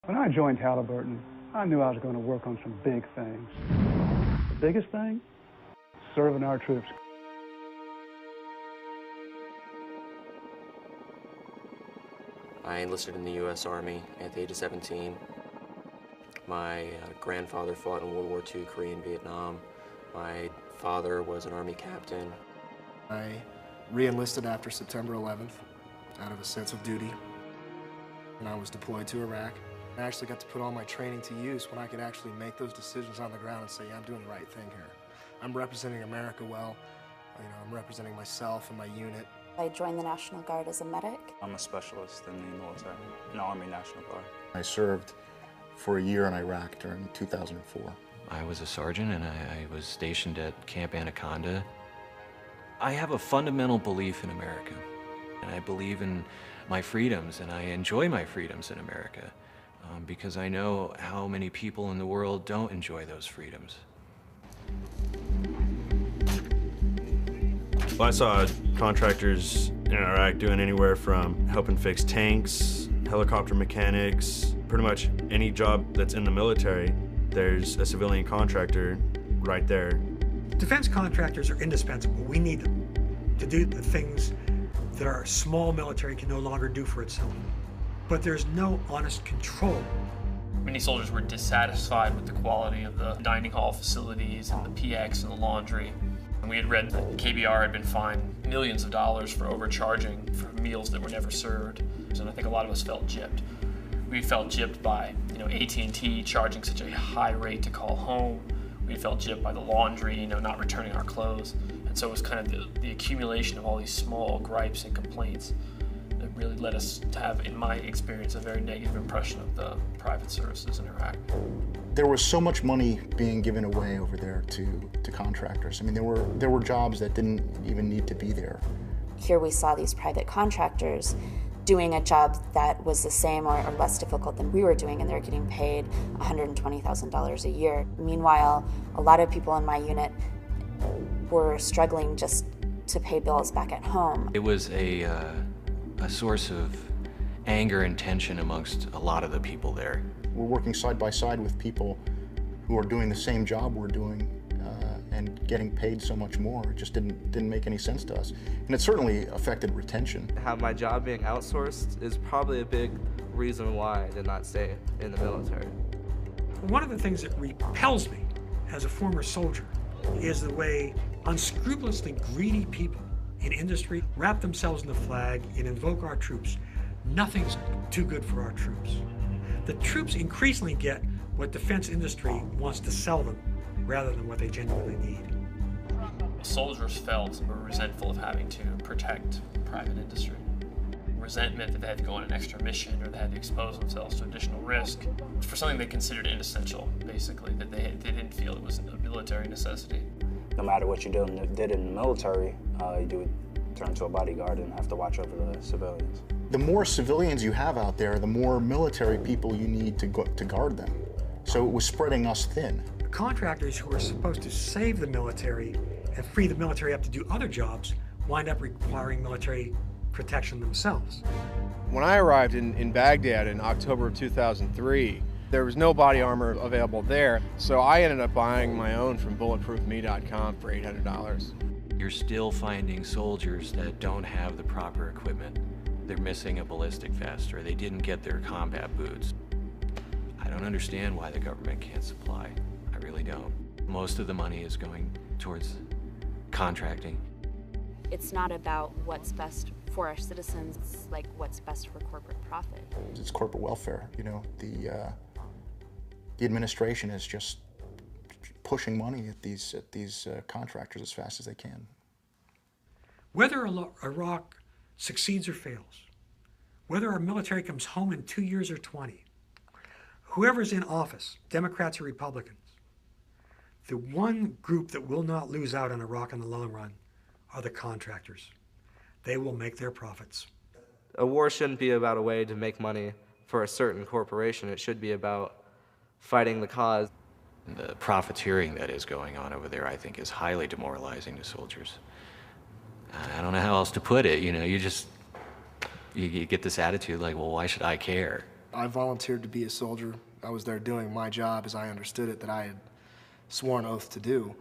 When I joined Halliburton, I knew I was going to work on some big things. The biggest thing? Serving our troops. I enlisted in the U.S. Army at the age of 17. My grandfather fought in World War II, Korea, and Vietnam. My father was an Army captain. I re-enlisted after September 11th out of a sense of duty, and I was deployed to Iraq. I actually got to put all my training to use when I could actually make those decisions on the ground and say, yeah, I'm doing the right thing here. I'm representing America well. I'm representing myself and my unit. I joined the National Guard as a medic. I'm a specialist in the military, in the Army National Guard. I served for a year in Iraq during 2004. I was a sergeant and I was stationed at Camp Anaconda. I have a fundamental belief in America, and I believe in my freedoms, and I enjoy my freedoms in America. Because I know how many people in the world don't enjoy those freedoms. I saw contractors in Iraq doing anywhere from helping fix tanks, helicopter mechanics, pretty much any job that's in the military, there's a civilian contractor right there. Defense contractors are indispensable. We need them to do the things that our small military can no longer do for itself. But there's no honest control. Many soldiers were dissatisfied with the quality of the dining hall facilities and the PX and the laundry. And we had read that KBR had been fined millions of dollars for overcharging for meals that were never served. And I think a lot of us felt gypped. We felt gypped by AT&T charging such a high rate to call home. We felt gypped by the laundry, not returning our clothes. And so it was kind of the accumulation of all these small gripes and complaints that really led us to have, in my experience, a very negative impression of the private services in Iraq. There was so much money being given away over there to contractors. I mean, there were jobs that didn't even need to be there. Here we saw these private contractors doing a job that was the same or less difficult than we were doing, and they're getting paid $120,000 a year. Meanwhile, a lot of people in my unit were struggling just to pay bills back at home. It was a source of anger and tension amongst a lot of the people there. We're working side by side with people who are doing the same job we're doing and getting paid so much more. It just didn't make any sense to us. And it certainly affected retention. Have my job being outsourced is probably a big reason why I did not stay in the military. One of the things that repels me as a former soldier is the way unscrupulously greedy people in industry wrap themselves in the flag and invoke our troops. Nothing's too good for our troops. The troops increasingly get what defense industry wants to sell them rather than what they genuinely need. Soldiers felt were resentful of having to protect private industry. Resentment that they had to go on an extra mission or they had to expose themselves to additional risk for something they considered inessential, basically, that they didn't feel it was a military necessity. No matter what you did in the military, you would turn to a bodyguard and have to watch over the civilians. The more civilians you have out there, the more military people you need to guard them. So it was spreading us thin. Contractors who are supposed to save the military and free the military up to do other jobs wind up requiring military protection themselves. When I arrived in Baghdad in October of 2003, there was no body armor available there, so I ended up buying my own from bulletproofme.com for $800. You're still finding soldiers that don't have the proper equipment. They're missing a ballistic vest, or they didn't get their combat boots. I don't understand why the government can't supply. I really don't. Most of the money is going towards contracting. It's not about what's best for our citizens, it's like what's best for corporate profit. It's corporate welfare, the administration is just pushing money at these contractors as fast as they can. Whether Iraq succeeds or fails, whether our military comes home in 2 years or 20, whoever's in office, Democrats or Republicans, the one group that will not lose out on Iraq in the long run are the contractors. They will make their profits. A war shouldn't be about a way to make money for a certain corporation. It should be about fighting the cause. The profiteering that is going on over there, I think, is highly demoralizing to soldiers. I don't know how else to put it. You get this attitude like, well, why should I care? I volunteered to be a soldier. I was there doing my job as I understood it, that I had sworn oath to do.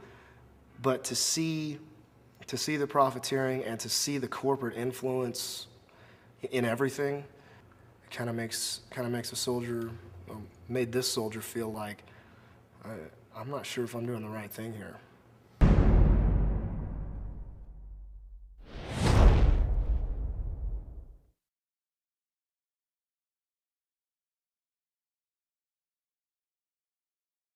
But to see the profiteering and to see the corporate influence in everything, it kind of makes a soldier, made this soldier feel like I'm not sure if I'm doing the right thing here.